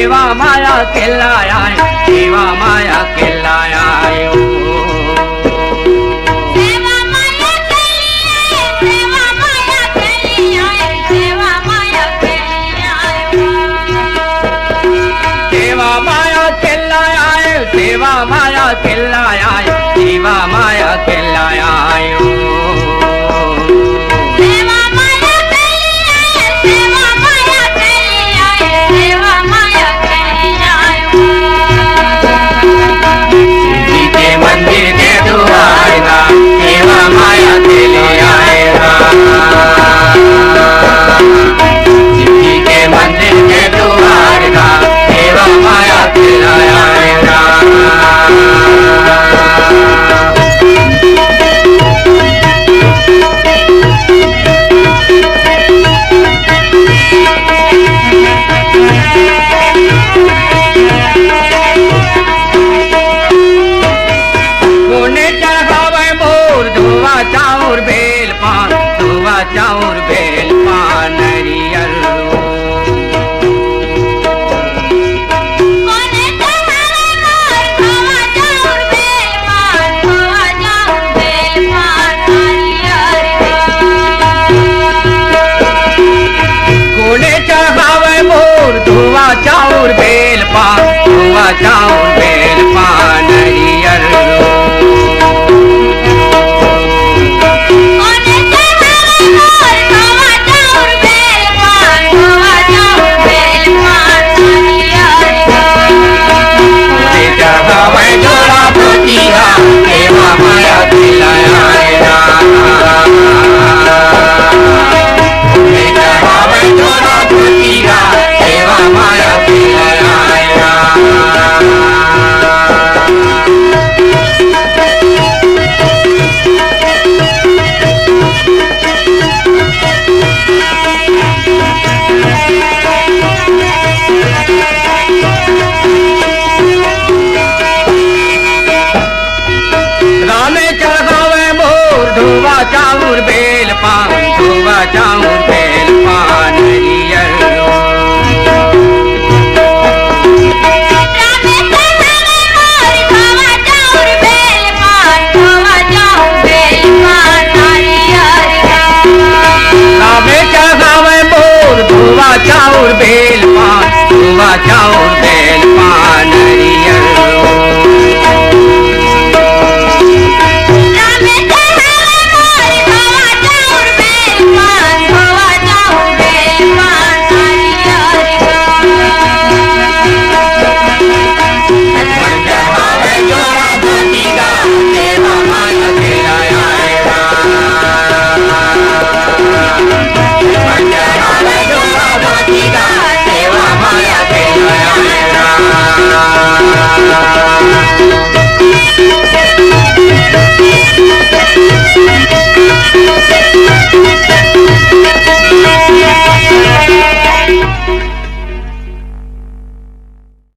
सेवा माया के लाया, सेवा माया के लाया सेवा माया के लिए, सेवा माया के लिए, सेवा माया के लिए, सेवा माया के लाया, सेवा माया के लाया, सेवा माया के लाया सेवा माया के लिए, सेवा माया के लिए, सेवा माया के जी के मंदिर के द्वार का सेवा माया के ले आएगा। जी के मंदिर के द्वार का सेवा माया के लाया चाउर बेल पान, धोवा चाउर बेल पान नरियर कोने चढ़ावे मोर धोवा चाउर बेल पान, धोवा चाउर बेल पान हरियर कोने चढ़ावे मोर धोवा चाउर बेल पान, धोवा चाउर बेल पान नरियर सेवा माया के लाया सेवा माया के लाया धोवा चाउर बेल पान, धोवा चाउर बेल पान हरियर रामे चढ़ावे मोर धोवा चाउर बेल पान, धोवा चाउर